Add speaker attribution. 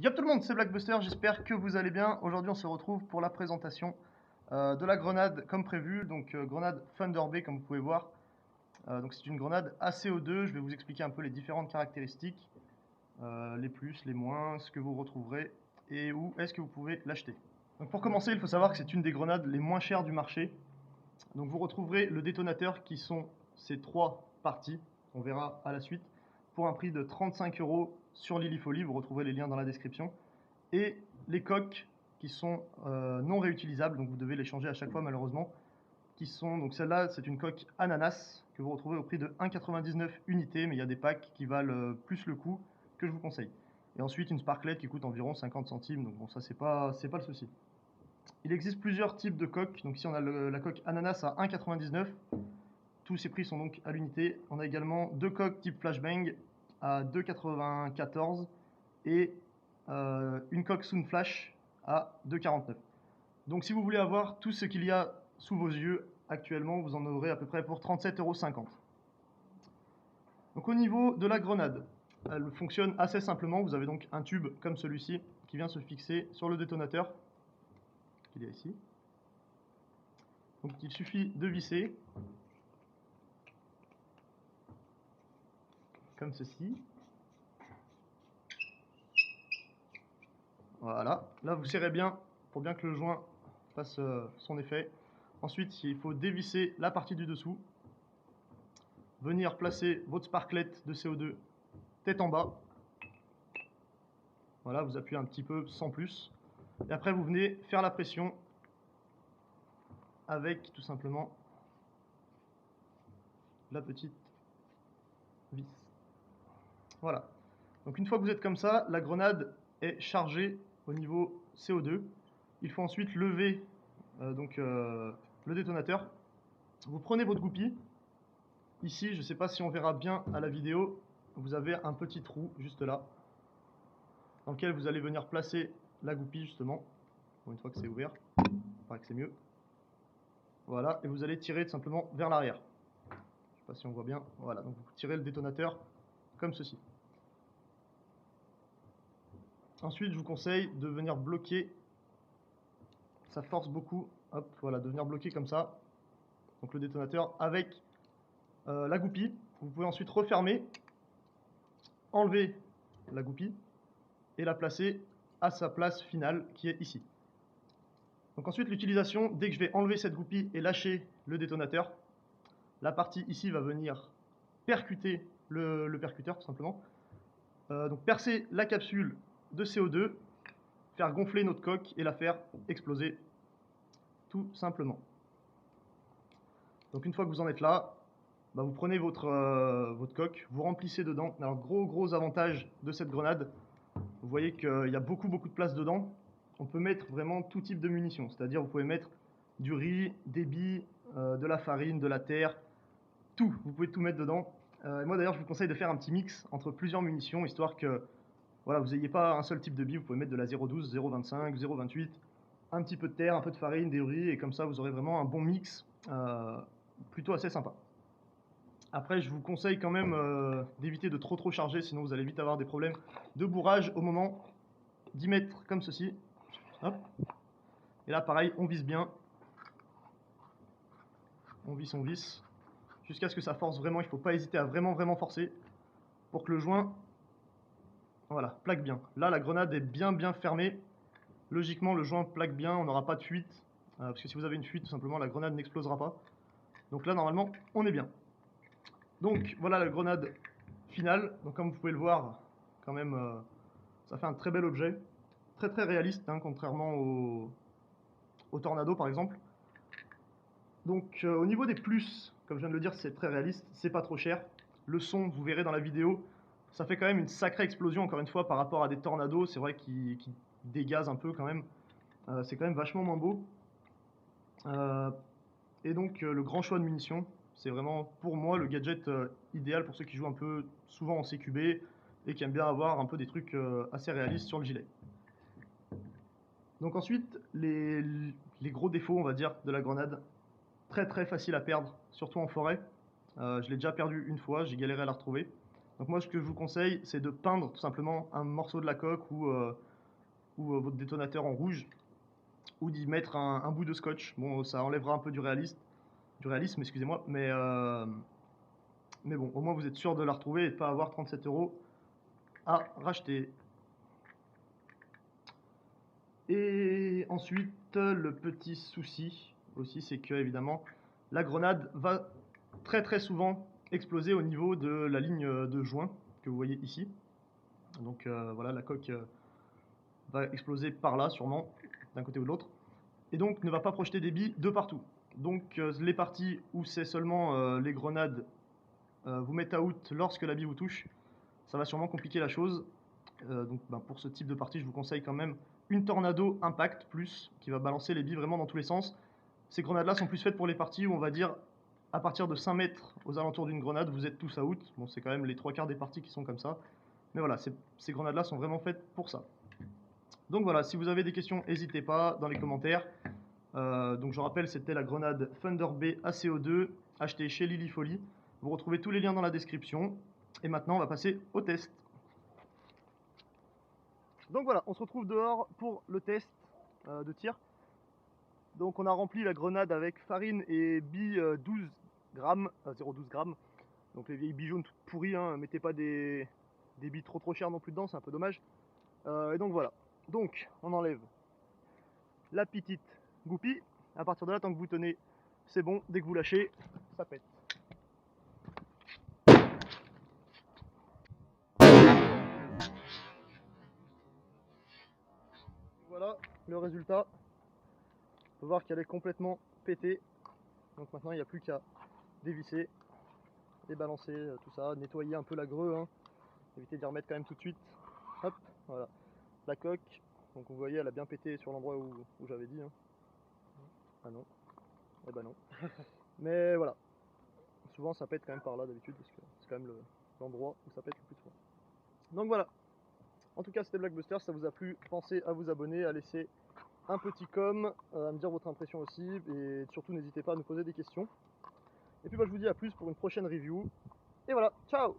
Speaker 1: Yop tout le monde, c'est Blackbuster, j'espère que vous allez bien. Aujourd'hui on se retrouve pour la présentation de la grenade comme prévu, donc grenade Thunder Bay comme vous pouvez voir. Donc c'est une grenade ACO2, je vais vous expliquer un peu les différentes caractéristiques, les plus, les moins, ce que vous retrouverez et où est-ce que vous pouvez l'acheter. Donc pour commencer, il faut savoir que c'est une des grenades les moins chères du marché. Donc vous retrouverez le détonateur qui sont ces trois parties, on verra à la suite, pour un prix de 35 € sur Lilifolie, vous retrouverez les liens dans la description. Et les coques qui sont non réutilisables, donc vous devez les changer à chaque fois malheureusement, qui sont, donc celle-là c'est une coque ananas que vous retrouvez au prix de 1,99 unité, mais il y a des packs qui valent plus le coût que je vous conseille. Et ensuite une sparklet qui coûte environ 50 centimes, donc bon ça c'est pas le souci. Il existe plusieurs types de coques, donc ici on a la coque ananas à 1,99, tous ces prix sont donc à l'unité. On a également deux coques type flashbang à 2,94 et une coque Soon Flash à 2,49. Donc si vous voulez avoir tout ce qu'il y a sous vos yeux actuellement, vous en aurez à peu près pour 37,50 €. Donc au niveau de la grenade, elle fonctionne assez simplement. Vous avez donc un tube comme celui-ci qui vient se fixer sur le détonateur, qu'il y a ici. Donc il suffit de visser, comme ceci. Voilà, là vous serrez bien pour bien que le joint fasse son effet. Ensuite, il faut dévisser la partie du dessous, venir placer votre sparklet de CO2 tête en bas. Voilà, vous appuyez un petit peu sans plus. Et après, vous venez faire la pression avec tout simplement la petite vis. Voilà. Donc une fois que vous êtes comme ça, la grenade est chargée au niveau CO2. Il faut ensuite lever le détonateur. Vous prenez votre goupille. Ici, je ne sais pas si on verra bien à la vidéo, vous avez un petit trou juste là, dans lequel vous allez venir placer la goupille justement. Bon, une fois que c'est ouvert, il paraît que c'est mieux. Voilà, et vous allez tirer tout simplement vers l'arrière. Je ne sais pas si on voit bien. Voilà, donc vous tirez le détonateur comme ceci. Ensuite, je vous conseille de venir bloquer, ça force beaucoup, hop, voilà, de venir bloquer comme ça, donc le détonateur avec la goupille. Vous pouvez ensuite refermer, enlever la goupille et la placer à sa place finale qui est ici. Donc ensuite l'utilisation, dès que je vais enlever cette goupille et lâcher le détonateur, la partie ici va venir percuter le percuteur tout simplement. Donc percer la capsule de CO2, faire gonfler notre coque et la faire exploser tout simplement. Donc une fois que vous en êtes là, vous prenez votre coque, vous remplissez dedans. Alors gros avantage de cette grenade, vous voyez qu'il y a beaucoup de place dedans. On peut mettre vraiment tout type de munitions, c'est-à-dire vous pouvez mettre du riz, des billes, de la farine, de la terre, tout, vous pouvez tout mettre dedans. Moi d'ailleurs je vous conseille de faire un petit mix entre plusieurs munitions, histoire que voilà, vous n'ayez pas un seul type de bille, vous pouvez mettre de la 0,12, 0,25, 0,28, un petit peu de terre, un peu de farine, des riz, et comme ça vous aurez vraiment un bon mix plutôt assez sympa. Après, je vous conseille quand même d'éviter de trop charger, sinon vous allez vite avoir des problèmes de bourrage au moment d'y mettre comme ceci. Hop. Et là, pareil, on vise bien. On visse, jusqu'à ce que ça force vraiment. Il ne faut pas hésiter à vraiment forcer pour que le joint, voilà, plaque bien. Là, la grenade est bien fermée. Logiquement, le joint plaque bien, on n'aura pas de fuite. Parce que si vous avez une fuite, tout simplement, la grenade n'explosera pas. Donc là, normalement, on est bien. Donc, voilà la grenade finale. Donc, comme vous pouvez le voir, quand même, ça fait un très bel objet. Très réaliste, hein, contrairement au Tornado, par exemple. Donc, au niveau des plus, comme je viens de le dire, c'est très réaliste, c'est pas trop cher. Le son, vous verrez dans la vidéo, ça fait quand même une sacrée explosion, encore une fois, par rapport à des tornados. C'est vrai qu'ils dégazent un peu quand même. C'est quand même vachement moins beau. Et donc, le grand choix de munitions, c'est vraiment pour moi le gadget idéal pour ceux qui jouent un peu souvent en CQB et qui aiment bien avoir un peu des trucs assez réalistes sur le gilet. Donc ensuite, les gros défauts, on va dire, de la grenade, très facile à perdre, surtout en forêt. Je l'ai déjà perdu une fois, j'ai galéré à la retrouver. Donc moi ce que je vous conseille c'est de peindre tout simplement un morceau de la coque ou votre détonateur en rouge ou d'y mettre un bout de scotch. Bon ça enlèvera un peu du réalisme excusez-moi, mais bon au moins vous êtes sûr de la retrouver et de ne pas avoir 37 € à racheter. Et ensuite, le petit souci aussi, c'est que évidemment, la grenade va très souvent exploser au niveau de la ligne de joint que vous voyez ici. Donc voilà, la coque va exploser par là, sûrement, d'un côté ou de l'autre. Et donc ne va pas projeter des billes de partout. Donc les parties où c'est seulement les grenades vous mettent out lorsque la bille vous touche, ça va sûrement compliquer la chose. Donc pour ce type de partie, je vous conseille quand même une Tornado Impact Plus qui va balancer les billes vraiment dans tous les sens. Ces grenades-là sont plus faites pour les parties où on va dire à partir de 5 mètres aux alentours d'une grenade, vous êtes tous out. Bon, c'est quand même les 3 quarts des parties qui sont comme ça. Mais voilà, ces grenades-là sont vraiment faites pour ça. Donc voilà, si vous avez des questions, n'hésitez pas dans les commentaires. Donc je rappelle, c'était la grenade Thunder Bay ACO2 achetée chez Lily Folly. Vous retrouvez tous les liens dans la description. Et maintenant, on va passer au test. Donc voilà, on se retrouve dehors pour le test de tir. Donc on a rempli la grenade avec farine et billes 12 grammes, 0,12 grammes. Donc les vieilles billes jaunes toutes pourries, hein. Mettez pas des billes trop chères non plus dedans, c'est un peu dommage. Et donc voilà, donc on enlève la petite goupille. À partir de là, tant que vous tenez, c'est bon, dès que vous lâchez, ça pète. Voilà le résultat. On peut voir qu'elle est complètement pétée. Donc maintenant il n'y a plus qu'à dévisser, débalancer tout ça, nettoyer un peu la greu, hein. Éviter d'y remettre quand même tout de suite. Hop, voilà. La coque, donc vous voyez, elle a bien pété sur l'endroit où j'avais dit, hein. Ah non, eh ben non. Mais voilà, souvent ça pète quand même par là d'habitude, parce que c'est quand même l'endroit où ça pète le plus souvent. Donc voilà, en tout cas c'était Blackbuster, si ça vous a plu, pensez à vous abonner, à laisser un petit com, à me dire votre impression aussi, et surtout n'hésitez pas à nous poser des questions. Et puis je vous dis à plus pour une prochaine review, et voilà, ciao!